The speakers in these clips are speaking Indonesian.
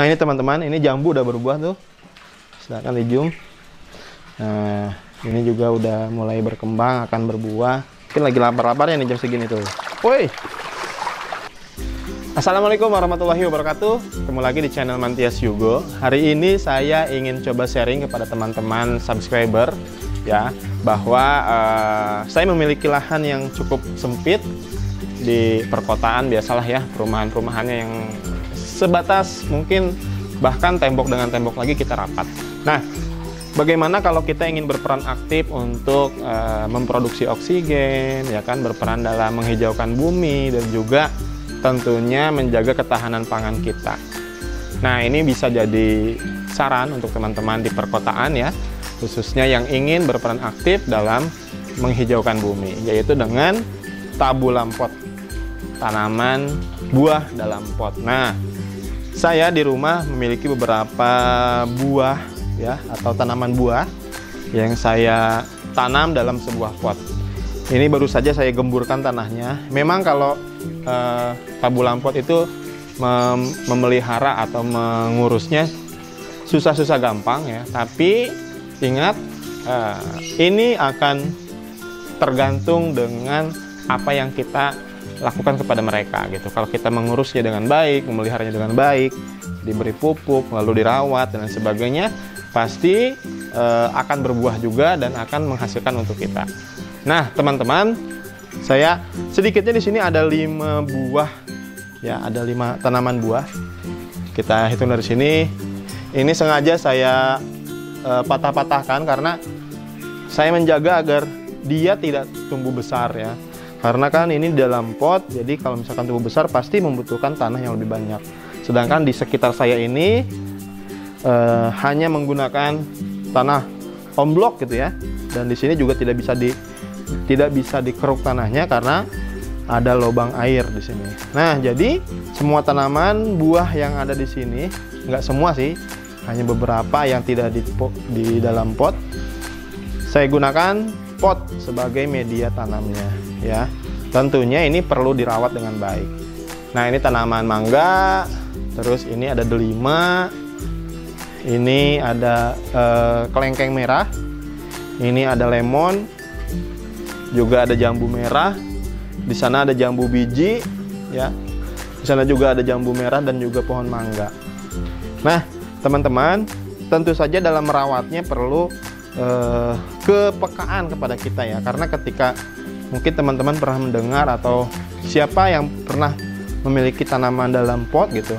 Nah ini teman-teman, ini jambu udah berbuah tuh. Silakan di-zoom. Nah, ini juga udah mulai berkembang, akan berbuah. Mungkin lagi lapar-laparnya nih jam segini tuh. Woi. Assalamualaikum warahmatullahi wabarakatuh. Ketemu lagi di channel Mantias Yugo. Hari ini saya ingin coba sharing kepada teman-teman subscriber ya, bahwa saya memiliki lahan yang cukup sempit di perkotaan. Biasalah ya, perumahan-perumahannya yang sebatas mungkin bahkan tembok dengan tembok lagi kita rapat. Nah, bagaimana kalau kita ingin berperan aktif untuk memproduksi oksigen, ya kan, berperan dalam menghijaukan bumi dan juga tentunya menjaga ketahanan pangan kita. Nah, ini bisa jadi saran untuk teman-teman di perkotaan ya, khususnya yang ingin berperan aktif dalam menghijaukan bumi, yaitu dengan tabulam pot, tanaman buah dalam pot. Nah, saya di rumah memiliki beberapa buah ya, atau tanaman buah yang saya tanam dalam sebuah pot. Ini baru saja saya gemburkan tanahnya. Memang kalau tabulam pot itu memelihara atau mengurusnya susah-susah gampang ya. Tapi ingat, ini akan tergantung dengan apa yang kita lakukan kepada mereka gitu. Kalau kita mengurusnya dengan baik, memeliharanya dengan baik, diberi pupuk, lalu dirawat dan sebagainya, pasti akan berbuah juga dan akan menghasilkan untuk kita. Nah, teman-teman, saya sedikitnya di sini ada 5 buah ya, ada 5 tanaman buah. Kita hitung dari sini. Ini sengaja saya patah-patahkan karena saya menjaga agar dia tidak tumbuh besar ya. Karena kan ini dalam pot, jadi kalau misalkan tumbuh besar pasti membutuhkan tanah yang lebih banyak. Sedangkan di sekitar saya ini hanya menggunakan tanah omblok gitu ya. Dan di sini juga tidak bisa dikeruk tanahnya karena ada lubang air di sini. Nah, jadi semua tanaman buah yang ada di sini, nggak semua sih, hanya beberapa yang tidak di dalam pot, saya gunakan pot sebagai media tanamnya ya. Tentunya ini perlu dirawat dengan baik. Nah, ini tanaman mangga, terus ini ada delima, ini ada kelengkeng merah, ini ada lemon, juga ada jambu merah, di sana ada jambu biji ya, di sana juga ada jambu merah dan juga pohon mangga. Nah, teman-teman, tentu saja dalam merawatnya perlu kepekaan kepada kita ya, karena ketika mungkin teman-teman pernah mendengar atau siapa yang pernah memiliki tanaman dalam pot gitu,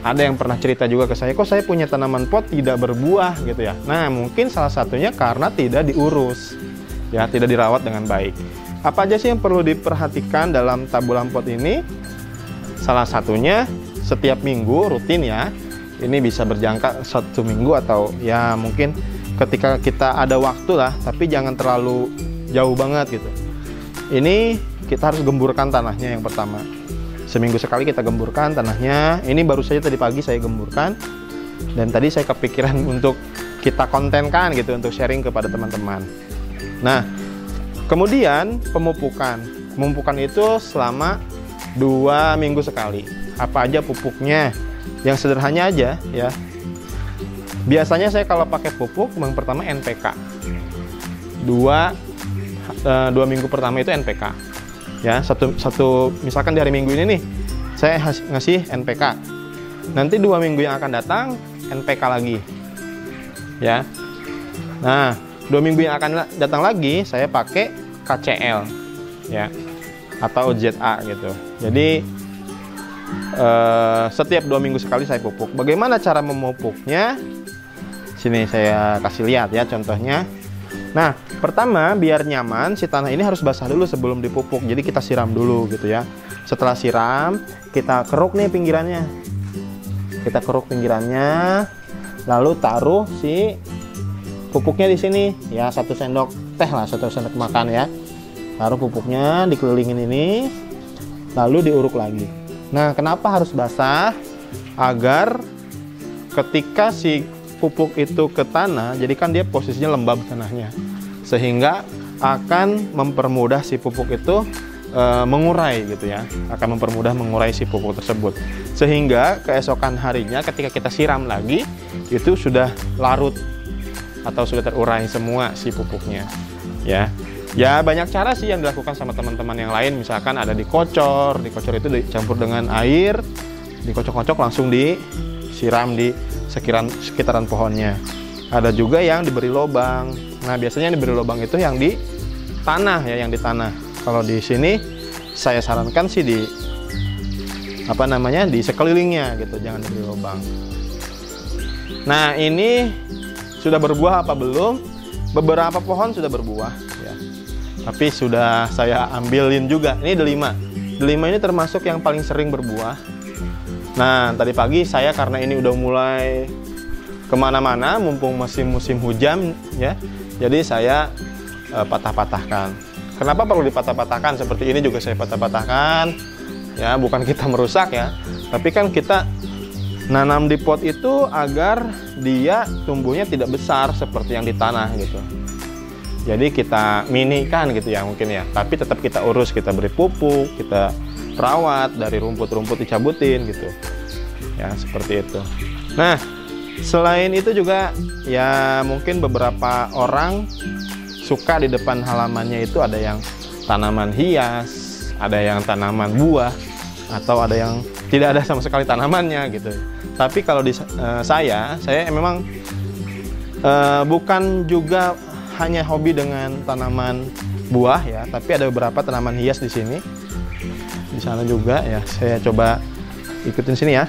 ada yang pernah cerita juga ke saya, kok saya punya tanaman pot tidak berbuah gitu ya. Nah, mungkin salah satunya karena tidak diurus ya, tidak dirawat dengan baik. Apa aja sih yang perlu diperhatikan dalam tabulam pot ini? Salah satunya setiap minggu rutin ya. Ini bisa berjangka 1 minggu atau ya mungkin ketika kita ada waktu lah, tapi jangan terlalu jauh banget gitu. Ini kita harus gemburkan tanahnya yang pertama. Seminggu sekali kita gemburkan tanahnya. Ini baru saja tadi pagi saya gemburkan. Dan tadi saya kepikiran untuk kita kontenkan gitu, untuk sharing kepada teman-teman. Nah, kemudian pemupukan. Pemupukan itu selama 2 minggu sekali. Apa aja pupuknya? Yang sederhana aja ya. Biasanya saya kalau pakai pupuk, yang pertama NPK. 2 minggu pertama itu NPK. Ya, satu misalkan di hari Minggu ini nih, saya ngasih NPK. Nanti 2 minggu yang akan datang NPK lagi. Ya. Nah, 2 minggu yang akan datang lagi saya pakai KCL ya, atau ZA gitu. Jadi setiap 2 minggu sekali saya pupuk. Bagaimana cara memupuknya? Sini saya kasih lihat ya contohnya. Nah, pertama biar nyaman si tanah ini harus basah dulu sebelum dipupuk. Jadi kita siram dulu gitu ya. Setelah siram, kita keruk nih pinggirannya. Kita keruk pinggirannya, lalu taruh si pupuknya di sini ya, 1 sendok teh lah, 1 sendok makan ya. Taruh pupuknya, dikelilingin ini, lalu diuruk lagi. Nah, kenapa harus basah? Agar ketika si pupuk itu ke tanah, jadi kan dia posisinya lembab tanahnya, sehingga akan mempermudah si pupuk itu mengurai gitu ya, akan mempermudah mengurai si pupuk tersebut, sehingga keesokan harinya ketika kita siram lagi itu sudah larut atau sudah terurai semua si pupuknya ya. Ya banyak cara sih yang dilakukan sama teman-teman yang lain, misalkan ada dikocor itu dicampur dengan air, dikocok-kocok langsung disiram di sekitaran pohonnya. Ada juga yang diberi lubang. Nah biasanya yang diberi lubang itu yang di tanah ya, yang di tanah. Kalau di sini saya sarankan sih di di sekelilingnya gitu, jangan diberi lubang. Nah ini sudah berbuah apa belum? Beberapa pohon sudah berbuah ya, tapi sudah saya ambilin juga. Ini delima. Delima ini termasuk yang paling sering berbuah. Nah tadi pagi saya karena ini udah mulai kemana-mana, mumpung masih musim hujan ya, jadi saya patah-patahkan. Kenapa perlu dipatah-patahkan? Seperti ini juga saya patah-patahkan ya, bukan kita merusak ya, tapi kan kita nanam di pot itu agar dia tumbuhnya tidak besar seperti yang di tanah gitu. Jadi kita minikan gitu ya mungkin ya, tapi tetap kita urus, kita beri pupuk, kita rawat, dari rumput-rumput dicabutin gitu ya, seperti itu. Nah selain itu juga ya, mungkin beberapa orang suka di depan halamannya itu ada yang tanaman hias, ada yang tanaman buah, atau ada yang tidak ada sama sekali tanamannya gitu. Tapi kalau di saya memang bukan juga hanya hobi dengan tanaman buah ya, tapi ada beberapa tanaman hias di sini. Di sana juga ya, saya coba ikutin sini ya.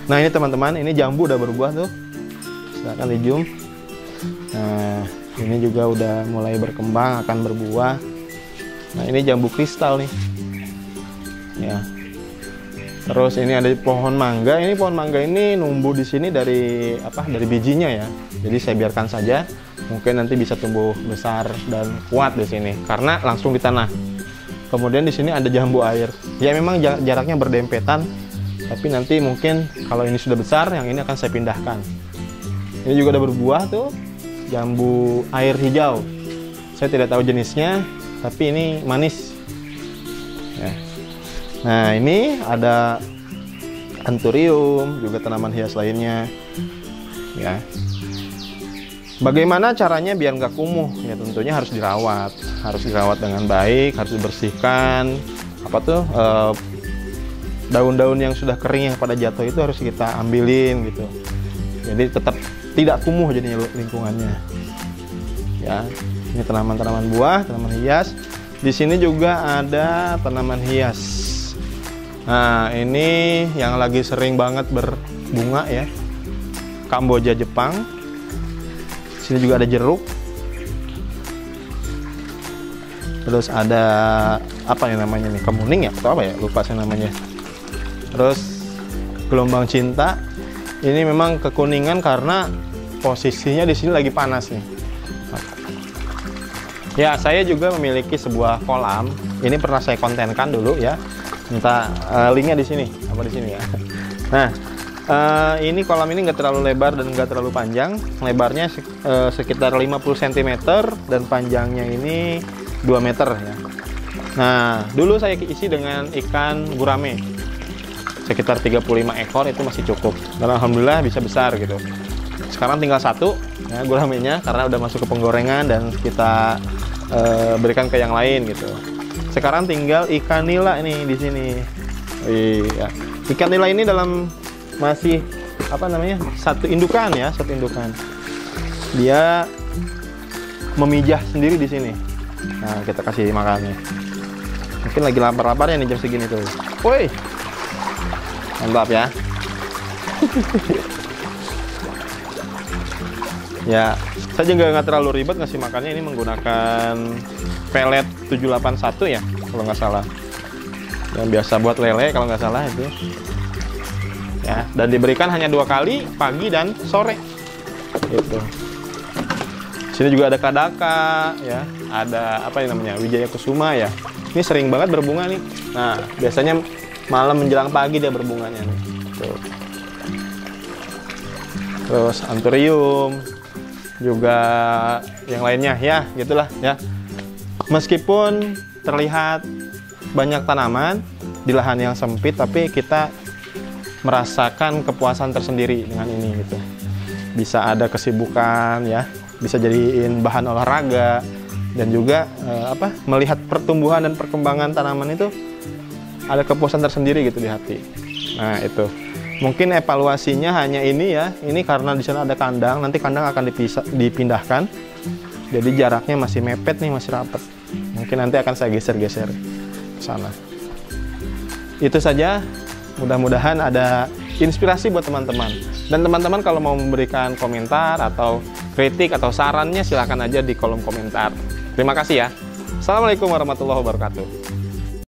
Nah ini teman-teman, ini jambu udah berbuah tuh, silakan di zoom. Nah ini juga udah mulai berkembang, akan berbuah. Nah ini jambu kristal nih ya. Terus ini ada pohon mangga. Ini pohon mangga ini numbuh di sini dari dari bijinya ya. Jadi saya biarkan saja, mungkin nanti bisa tumbuh besar dan kuat di sini karena langsung di tanah. Kemudian di sini ada jambu air. Ya memang jaraknya berdempetan, tapi nanti mungkin kalau ini sudah besar, yang ini akan saya pindahkan. Ini juga ada berbuah tuh, jambu air hijau. Saya tidak tahu jenisnya, tapi ini manis ya. Nah ini ada anthurium, juga tanaman hias lainnya ya. Bagaimana caranya biar nggak kumuh ya? Tentunya harus dirawat dengan baik, harus dibersihkan. Daun-daun yang sudah kering yang pada jatuh itu harus kita ambilin gitu. Jadi tetap tidak kumuh jadinya lingkungannya ya. Ini tanaman-tanaman buah, tanaman hias. Di sini juga ada tanaman hias. Nah ini yang lagi sering banget berbunga ya, Kamboja Jepang. Sini juga ada jeruk. Terus ada apa nih namanya nih, kemuning ya atau apa ya, lupa saya namanya. Terus gelombang cinta. Ini memang kekuningan karena posisinya di sini lagi panas nih. Ya, saya juga memiliki sebuah kolam. Ini pernah saya kontenkan dulu ya. Minta linknya di sini, apa di sini ya. Nah, ini kolam ini nggak terlalu lebar dan nggak terlalu panjang. Lebarnya sekitar 50 cm dan panjangnya ini 2 meter ya. Nah, dulu saya isi dengan ikan gurame. Sekitar 35 ekor itu masih cukup. Dan alhamdulillah bisa besar gitu. Sekarang tinggal satu ya, guramenya, karena udah masuk ke penggorengan dan kita berikan ke yang lain gitu. Sekarang tinggal ikan nila ini di sini. Iya. Ikan nila ini dalam masih satu indukan ya, satu indukan. Dia memijah sendiri di sini. Nah, kita kasih makannya. Mungkin lagi lapar-laparnya nih jam segini tuh. Woi. Mantap ya. Ya, saya juga nggak terlalu ribet ngasih makannya. Ini menggunakan pelet 781 ya, kalau nggak salah. Yang biasa buat lele kalau nggak salah itu. Ya, dan diberikan hanya 2 kali, pagi dan sore. Gitu. Sini juga ada kadaka ya, ada Wijaya Kusuma ya. Ini sering banget berbunga nih. Nah, biasanya malam menjelang pagi dia berbunganya nih. Tuh. Terus anthurium juga yang lainnya ya, gitulah ya. Meskipun terlihat banyak tanaman di lahan yang sempit, tapi kita merasakan kepuasan tersendiri dengan ini gitu. Bisa ada kesibukan ya, bisa jadiin bahan olahraga, dan juga melihat pertumbuhan dan perkembangan tanaman itu ada kepuasan tersendiri gitu di hati. Nah itu mungkin evaluasinya hanya ini ya, ini karena di sana ada kandang, nanti kandang akan dipindahkan, jadi jaraknya masih mepet nih, masih rapat. Mungkin nanti akan saya geser-geser ke sana. Itu saja, mudah-mudahan ada inspirasi buat teman-teman. Dan teman-teman kalau mau memberikan komentar atau kritik atau sarannya silahkan aja di kolom komentar. Terima kasih ya. Assalamualaikum warahmatullahi wabarakatuh.